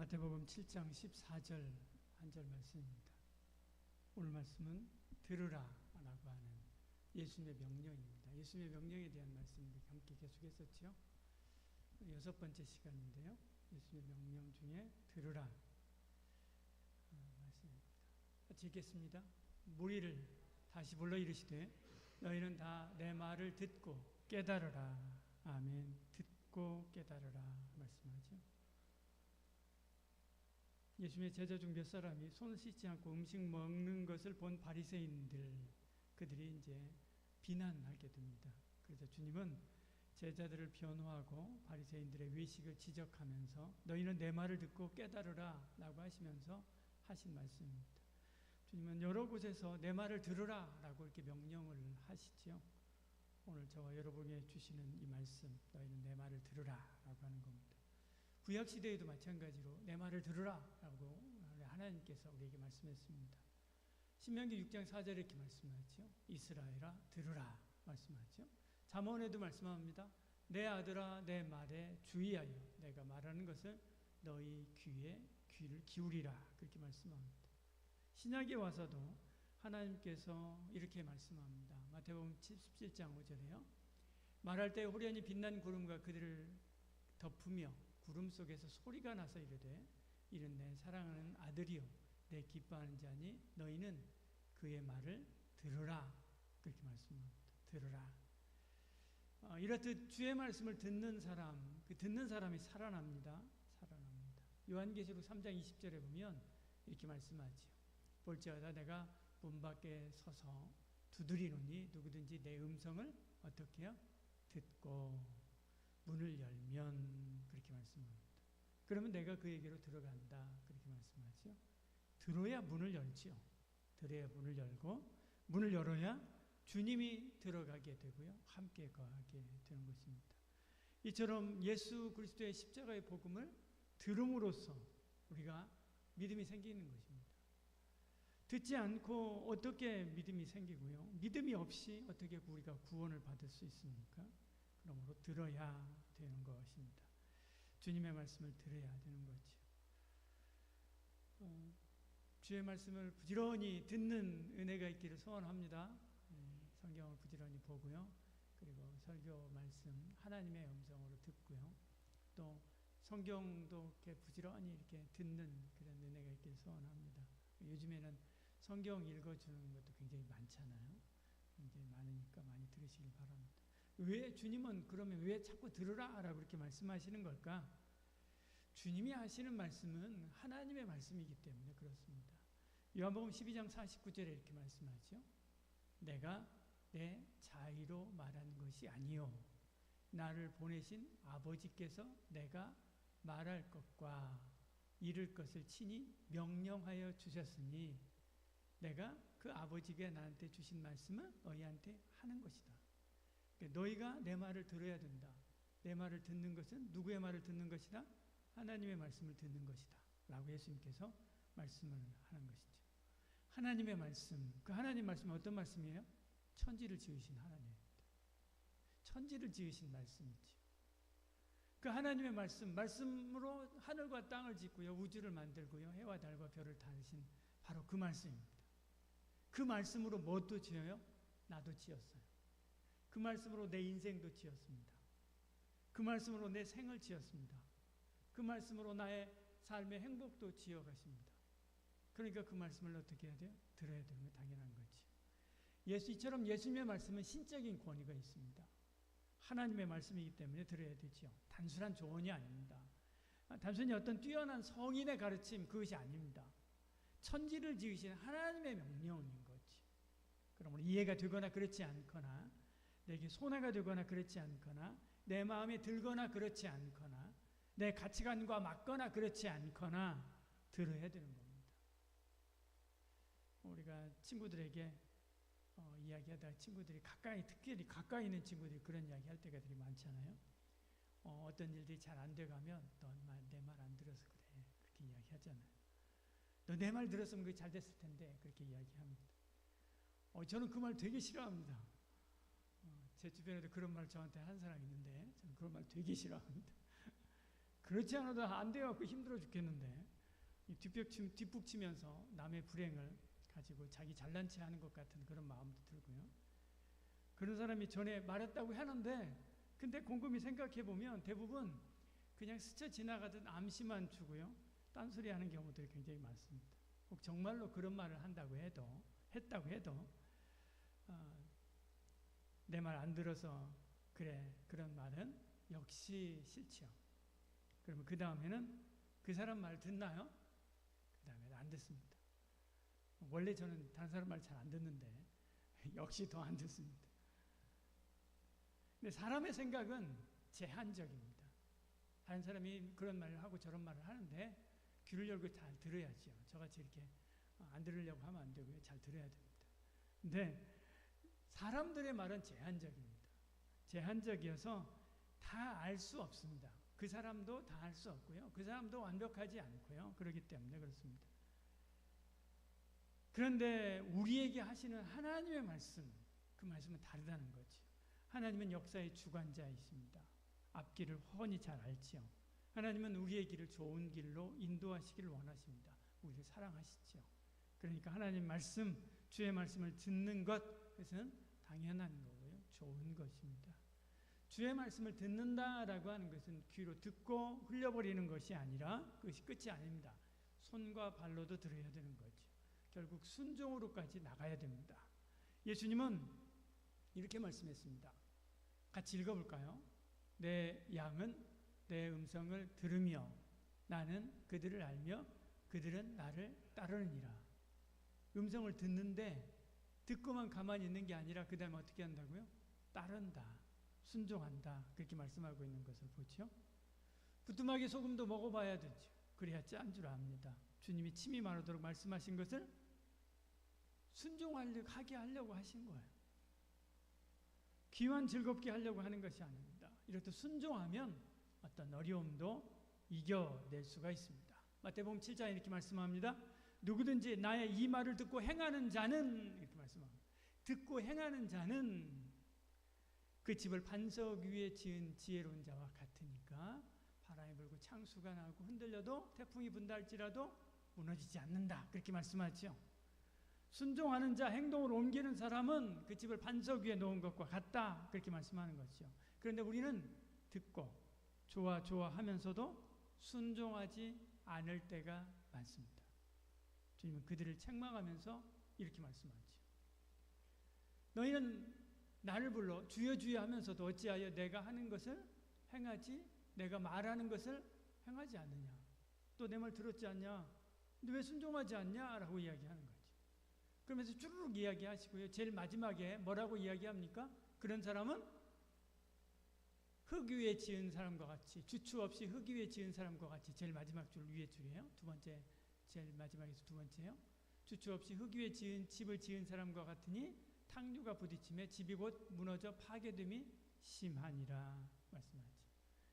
마태복음 7장 14절 한 절 말씀입니다. 오늘 말씀은 들으라 라고 하는 예수님의 명령입니다. 예수님의 명령에 대한 말씀을 함께 계속했었죠. 6번째 시간인데요. 예수님의 명령 중에 들으라 말씀입니다. 같이 읽겠습니다. 무리를 다시 불러 이르시되 너희는 다 내 말을 듣고 깨달으라. 아멘. 듣고 깨달으라 말씀하죠. 예수님의 제자 중 몇 사람이 손을 씻지 않고 음식 먹는 것을 본 바리새인들, 그들이 이제 비난하게 됩니다. 그래서 주님은 제자들을 변호하고 바리새인들의 외식을 지적하면서 너희는 내 말을 듣고 깨달으라 라고 하시면서 하신 말씀입니다. 주님은 여러 곳에서 내 말을 들으라 라고 이렇게 명령을 하시죠. 오늘 저와 여러분에게 주시는 이 말씀, 너희는 내 말을 들으라 라고 하는 겁니다. 구약시대에도 마찬가지로 내 말을 들으라 라고 하나님께서 우리에게 말씀했습니다. 신명기 6장 4절에 이렇게 말씀하죠. 이스라엘아 들으라 말씀하죠. 잠언에도 말씀합니다. 내 아들아 내 말에 주의하여 내가 말하는 것을 너희 귀에 귀를 기울이라 그렇게 말씀합니다. 신약에 와서도 하나님께서 이렇게 말씀합니다. 마태복음 17장 5절에요. 말할 때 호련히 빛난 구름과 그들을 덮으며 구름 속에서 소리가 나서 이르되 이는 내 사랑하는 아들이요 내 기뻐하는 자니 너희는 그의 말을 들으라 그렇게 말씀합니다. 들으라. 이렇듯 주의 말씀을 듣는 사람, 그 듣는 사람이 살아납니다. 살아납니다. 요한계시록 3장 20절에 보면 이렇게 말씀하지요. 볼지어다 내가 문 밖에 서서 두드리노니 누구든지 내 음성을 어떻게 해요? 듣고 문을 열면 그렇게 말씀합니다. 그러면 내가 그에게로 들어간다 그렇게 말씀하죠. 들어야 문을 열지요. 들어야 문을 열고 문을 열어야 주님이 들어가게 되고요. 함께 거하게 되는 것입니다. 이처럼 예수 그리스도의 십자가의 복음을 들음으로써 우리가 믿음이 생기는 것입니다. 듣지 않고 어떻게 믿음이 생기고요. 믿음이 없이 어떻게 우리가 구원을 받을 수 있습니까? 그러므로 들어야 되는 것입니다. 주님의 말씀을 들어야 되는 거죠. 주의 말씀을 부지런히 듣는 은혜가 있기를 소원합니다. 성경을 부지런히 보고요. 그리고 설교 말씀 하나님의 음성으로 듣고요. 또 성경도 이렇게 부지런히 이렇게 듣는 그런 은혜가 있기를 소원합니다. 요즘에는 성경 읽어주는 것도 굉장히 많잖아요. 굉장히 많으니까 많이 들으시길 바랍니다. 왜 주님은 그러면 왜 자꾸 들으라 라고 이렇게 말씀하시는 걸까? 주님이 하시는 말씀은 하나님의 말씀이기 때문에 그렇습니다. 요한복음 12장 49절에 이렇게 말씀하죠. 내가 내 자의로 말한 것이 아니요 나를 보내신 아버지께서 내가 말할 것과 이룰 것을 친히 명령하여 주셨으니 내가 그 아버지가 나한테 주신 말씀을 너희한테 하는 것이다. 너희가 내 말을 들어야 된다. 내 말을 듣는 것은 누구의 말을 듣는 것이다? 하나님의 말씀을 듣는 것이다. 라고 예수님께서 말씀을 하는 것이죠. 하나님의 말씀, 그 하나님 말씀은 어떤 말씀이에요? 천지를 지으신 하나님입니다. 천지를 지으신 말씀이죠. 그 하나님의 말씀으로 하늘과 땅을 짓고요. 우주를 만들고요. 해와 달과 별을 다루신 바로 그 말씀입니다. 그 말씀으로 뭣도 지어요? 나도 지었어요. 그 말씀으로 내 인생도 지었습니다. 그 말씀으로 내 생을 지었습니다. 그 말씀으로 나의 삶의 행복도 지어가십니다. 그러니까 그 말씀을 어떻게 해야 돼요? 들어야 되는 게 당연한 거죠. 이처럼 예수님의 말씀은 신적인 권위가 있습니다. 하나님의 말씀이기 때문에 들어야 되죠. 단순한 조언이 아닙니다. 단순히 어떤 뛰어난 성인의 가르침 그것이 아닙니다. 천지를 지으신 하나님의 명령인 거지. 그러므로 이해가 되거나 그렇지 않거나 내게 손해가 되거나 그렇지 않거나 내 마음에 들거나 그렇지 않거나 내 가치관과 맞거나 그렇지 않거나 들어야 되는 겁니다. 우리가 친구들에게 이야기하다가 친구들이 특별히 가까이 있는 친구들이 그런 이야기 할 때가 되게 많잖아요. 어떤 일들이 잘 안 돼가면 넌 내 말 안 들어서 그래 그렇게 이야기하잖아요. 너 내 말 들었으면 그게 잘 됐을 텐데 그렇게 이야기합니다. 저는 그 말 되게 싫어합니다. 제 주변에도 그런 말 저한테 한 사람이 있는데 저는 그런 말 되게 싫어합니다. 그렇지 않아도 안 돼갖고 힘들어 죽겠는데 뒷북치면서 남의 불행을 가지고 자기 잘난 체 하는 것 같은 그런 마음도 들고요. 그런 사람이 전에 말했다고 하는데 근데 곰곰이 생각해 보면 대부분 그냥 스쳐 지나가듯 암시만 주고요. 딴소리 하는 경우들이 굉장히 많습니다. 꼭 정말로 그런 말을 했다고 해도 내 말 안 들어서 그래, 그런 말은 역시 싫죠. 그러면 그 다음에는 그 사람 말 듣나요? 그 다음에는 안 듣습니다. 원래 저는 다른 사람 말 잘 안 듣는데 역시 더 안 듣습니다. 근데 사람의 생각은 제한적입니다. 다른 사람이 그런 말을 하고 저런 말을 하는데 귀를 열고 잘 들어야죠. 저같이 이렇게 안 들으려고 하면 안 되고요. 잘 들어야 됩니다. 근데 사람들의 말은 제한적입니다. 제한적이어서 다 알 수 없습니다. 그 사람도 다 알 수 없고요. 그 사람도 완벽하지 않고요. 그렇기 때문에 그렇습니다. 그런데 우리에게 하시는 하나님의 말씀, 그 말씀은 다르다는 거죠. 하나님은 역사의 주관자이십니다. 앞길을 훤히 잘 알지요. 하나님은 우리의 길을 좋은 길로 인도하시기를 원하십니다. 우리를 사랑하시죠. 그러니까 하나님 말씀, 주의 말씀을 듣는 것, 그것은 당연한 거고요. 좋은 것입니다. 주의 말씀을 듣는다라고 하는 것은 귀로 듣고 흘려버리는 것이 아니라 그것이 끝이 아닙니다. 손과 발로도 들어야 되는 거죠. 결국 순종으로까지 나가야 됩니다. 예수님은 이렇게 말씀했습니다. 같이 읽어볼까요? 내 양은 내 음성을 들으며 나는 그들을 알며 그들은 나를 따르느니라. 음성을 듣는데 듣고만 가만히 있는 게 아니라 그 다음에 어떻게 한다고요? 따른다. 순종한다. 그렇게 말씀하고 있는 것을 보죠. 부뚜막에 소금도 먹어봐야 되죠. 그래야 짠 줄 압니다. 주님이 침이 마르도록 말씀하신 것을 순종하게 하려고 하신 거예요. 귀만 즐겁게 하려고 하는 것이 아닙니다. 이렇듯 순종하면 어떤 어려움도 이겨낼 수가 있습니다. 마태복음 7장에 이렇게 말씀합니다. 누구든지 나의 이 말을 듣고 행하는 자는, 이렇게 말씀합니다. 듣고 행하는 자는 그 집을 반석 위에 지은 지혜로운 자와 같으니까 바람이 불고 창수가 나고 흔들려도 태풍이 분다할지라도 무너지지 않는다. 그렇게 말씀하죠. 순종하는 자, 행동을 옮기는 사람은 그 집을 반석 위에 놓은 것과 같다. 그렇게 말씀하는 거죠. 그런데 우리는 듣고 좋아하면서도 순종하지 않을 때가 많습니다. 주님은 그들을 책망하면서 이렇게 말씀하죠. 너희는 나를 불러 주여 주여 하면서도 어찌하여 내가 하는 것을 행하지, 내가 말하는 것을 행하지 않느냐. 또 내 말 들었지 않냐. 근데 왜 순종하지 않냐? 라고 이야기하는 거죠. 그러면서 쭈르륵 이야기하시고요. 제일 마지막에 뭐라고 이야기합니까? 그런 사람은 흙 위에 지은 사람과 같이, 주추 없이 흙 위에 지은 사람과 같이, 제일 마지막 줄 위에 줄이에요. 두 번째, 제일 마지막에서 두 번째요. 주추 없이 흙 위에 지은 집을 지은 사람과 같으니 탕류가 부딪힘에 집이 곧 무너져 파괴됨이 심하니라 말씀하지.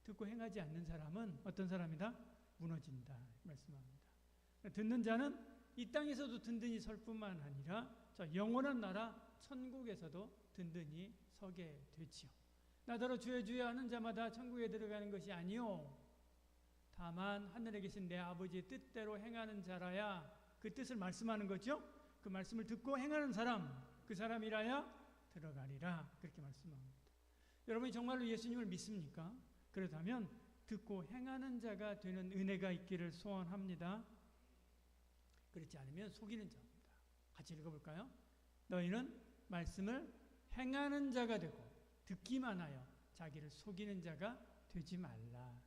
듣고 행하지 않는 사람은 어떤 사람이다? 무너진다 말씀합니다. 듣는 자는 이 땅에서도 든든히 설 뿐만 아니라 영원한 나라 천국에서도 든든히 서게 되지요. 나더러 주여 주여 하는 자마다 천국에 들어가는 것이 아니요 다만 하늘에 계신 내 아버지의 뜻대로 행하는 자라야. 그 뜻을 말씀하는 거죠. 그 말씀을 듣고 행하는 사람, 그 사람이라야 들어가리라. 그렇게 말씀합니다. 여러분이 정말로 예수님을 믿습니까? 그렇다면 듣고 행하는 자가 되는 은혜가 있기를 소원합니다. 그렇지 않으면 속이는 자입니다. 같이 읽어볼까요? 너희는 말씀을 행하는 자가 되고 듣기만 하여 자기를 속이는 자가 되지 말라.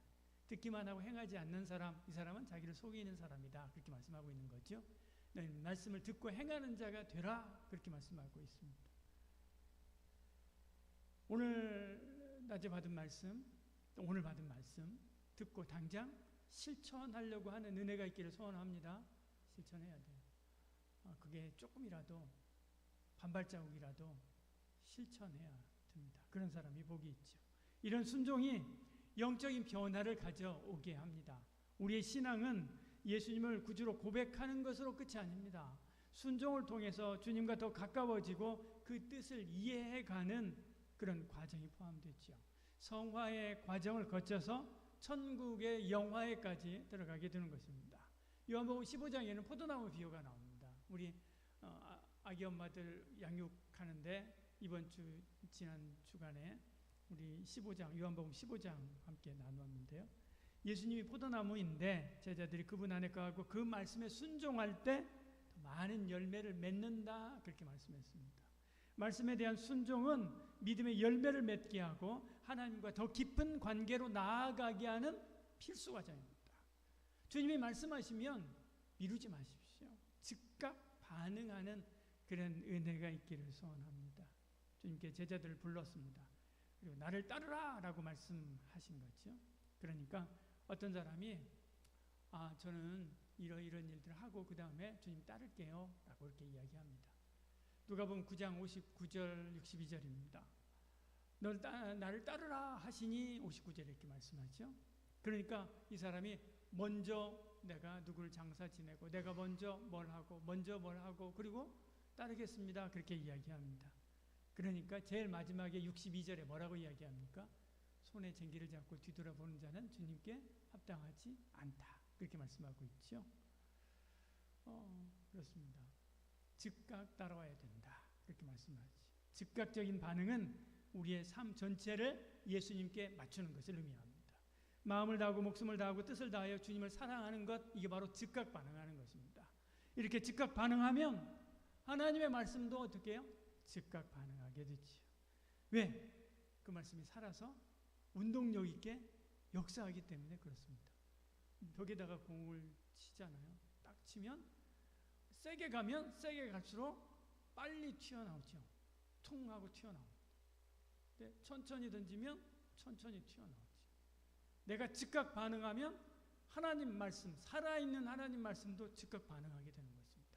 듣기만 하고 행하지 않는 사람, 이 사람은 자기를 속이는 사람이다. 그렇게 말씀하고 있는 거죠. 너희는 말씀을 듣고 행하는 자가 되라. 그렇게 말씀하고 있습니다. 오늘 낮에 받은 말씀, 또 오늘 받은 말씀 듣고 당장 실천하려고 하는 은혜가 있기를 소원합니다. 실천해야 돼요. 그게 조금이라도 반발자국이라도 실천해야 됩니다. 그런 사람이 복이 있죠. 이런 순종이 영적인 변화를 가져오게 합니다. 우리의 신앙은 예수님을 구주로 고백하는 것으로 끝이 아닙니다. 순종을 통해서 주님과 더 가까워지고 그 뜻을 이해해가는 그런 과정이 포함되죠. 성화의 과정을 거쳐서 천국의 영화에까지 들어가게 되는 것입니다. 요한복음 15장에는 포도나무 비유가 나옵니다. 우리 아기 엄마들 양육하는데 이번 주 지난 주간에 우리 15장 요한복음 15장 함께 나누었는데요. 예수님이 포도나무인데 제자들이 그분 안에 거하고 그 말씀에 순종할 때 많은 열매를 맺는다 그렇게 말씀했습니다. 말씀에 대한 순종은 믿음의 열매를 맺게 하고 하나님과 더 깊은 관계로 나아가게 하는 필수 과정입니다. 주님이 말씀하시면 미루지 마십시오. 즉각 반응하는 그런 은혜가 있기를 소원합니다. 주님께 제자들을 불렀습니다. 그리고 나를 따르라 라고 말씀하신 거죠. 그러니까 어떤 사람이 저는 이런 일들을 하고 그 다음에 주님 따를게요 라고 이렇게 이야기합니다. 누가복음 9장 59절 62절입니다. 나를 따르라 하시니 59절에 이렇게 말씀하죠. 그러니까 이 사람이 먼저 내가 누구를 장사 지내고 내가 먼저 뭘 하고 그리고 따르겠습니다 그렇게 이야기합니다. 그러니까 제일 마지막에 62절에 뭐라고 이야기합니까? 손에 쟁기를 잡고 뒤돌아보는 자는 주님께 합당하지 않다 그렇게 말씀하고 있죠. 그렇습니다. 즉각 따라와야 된다 그렇게 말씀하죠. 즉각적인 반응은 우리의 삶 전체를 예수님께 맞추는 것을 의미합니다. 마음을 다하고 목숨을 다하고 뜻을 다하여 주님을 사랑하는 것, 이게 바로 즉각 반응하는 것입니다. 이렇게 즉각 반응하면 하나님의 말씀도 어떻게 해요? 즉각 반응하게 되죠. 왜? 그 말씀이 살아서 운동력 있게 역사하기 때문에 그렇습니다. 벽에다가 공을 치잖아요. 딱 치면 세게 가면 세게 갈수록 빨리 튀어나오죠. 퉁 하고 튀어나옵니다. 천천히 던지면 천천히 튀어나오죠. 내가 즉각 반응하면 하나님 말씀, 살아있는 하나님 말씀도 즉각 반응하게 되는 것입니다.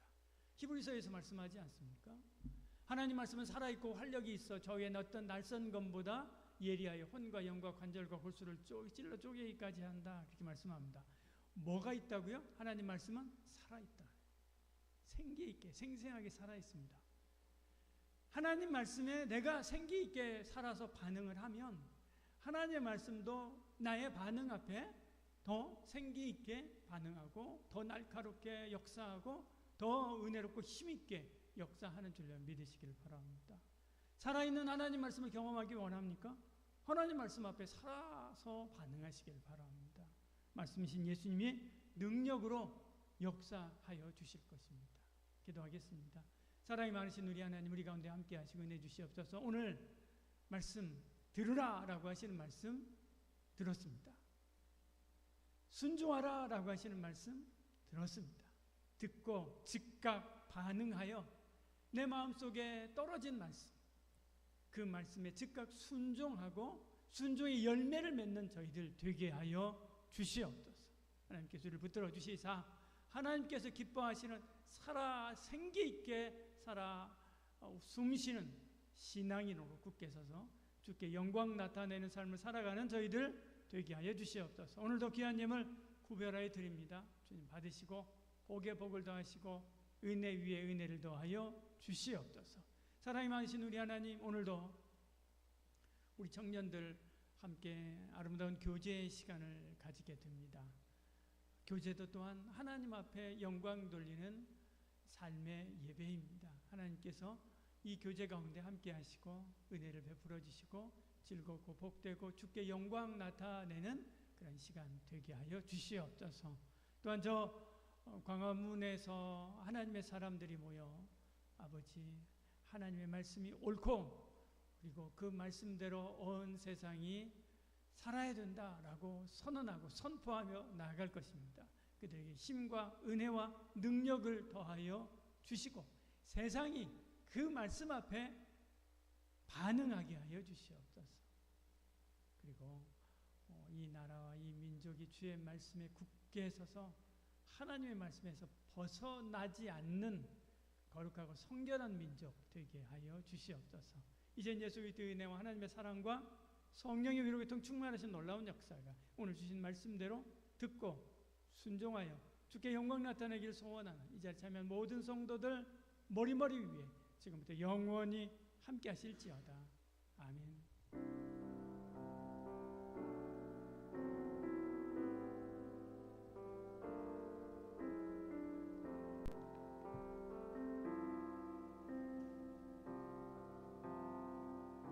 히브리서에서 말씀하지 않습니까? 하나님 말씀은 살아있고 활력이 있어 저희의 어떤 날선 검보다 예리하여 혼과 영과 관절과 골수를 찔러 쪼개기까지 한다 그렇게 말씀합니다. 뭐가 있다고요? 하나님 말씀은 살아있다. 생기 있게 생생하게 살아있습니다. 하나님 말씀에 내가 생기 있게 살아서 반응을 하면 하나님의 말씀도 나의 반응 앞에 더 생기 있게 반응하고 더 날카롭게 역사하고 더 은혜롭고 힘있게 역사하는 줄로 믿으시기를 바랍니다. 살아있는 하나님 말씀을 경험하기 원합니까? 하나님 말씀 앞에 살아서 반응하시기를 바랍니다. 말씀이신 예수님이 능력으로 역사하여 주실 것입니다. 기도하겠습니다. 사랑이 많으신 우리 하나님, 우리 가운데 함께 하시고 은혜 주시옵소서. 오늘 말씀 들으라 라고 하시는 말씀 들었습니다. 순종하라 라고 하시는 말씀 들었습니다. 듣고 즉각 반응하여 내 마음속에 떨어진 말씀, 그 말씀에 즉각 순종하고 순종의 열매를 맺는 저희들 되게 하여 주시옵소서. 하나님께서 우리를 붙들어 주시사 하나님께서 기뻐하시는 살아 생기 있게 살아 숨쉬는 신앙인으로 굳게 서서 주께 영광 나타내는 삶을 살아가는 저희들 되게 하여 주시옵소서. 오늘도 귀한 예물 구별하여 드립니다. 주님 받으시고 복에 복을 더하시고 은혜 위에 은혜를 더하여 주시옵소서. 사랑이 많으신 우리 하나님, 오늘도 우리 청년들 함께 아름다운 교제의 시간을 가지게 됩니다. 교제도 또한 하나님 앞에 영광 돌리는 삶의 예배입니다. 하나님께서 이 교제 가운데 함께 하시고 은혜를 베풀어 주시고 즐겁고 복되고 주께 영광 나타내는 그런 시간 되게 하여 주시옵소서. 또한 저 광화문에서 하나님의 사람들이 모여 아버지 하나님의 말씀이 옳고 그리고 그 말씀대로 온 세상이 살아야 된다라고 선언하고 선포하며 나아갈 것입니다. 그들에게 힘과 은혜와 능력을 더하여 주시고 세상이 그 말씀 앞에 반응하게 하여 주시옵소서. 그리고 이 나라와 이 민족이 주의 말씀에 굳게 서서 하나님의 말씀에서 벗어나지 않는 거룩하고 성결한 민족 되게 하여 주시옵소서. 이젠 예수 그리스도의 은혜와 하나님의 사랑과 성령의 위로 교통 충만하신 놀라운 역사가 오늘 주신 말씀대로 듣고 순종하여 주께 영광 나타내기를 소원하는 이 자리에 참여한 모든 성도들 머리머리 위에 지금부터 영원히 함께 하실지어다. 아멘.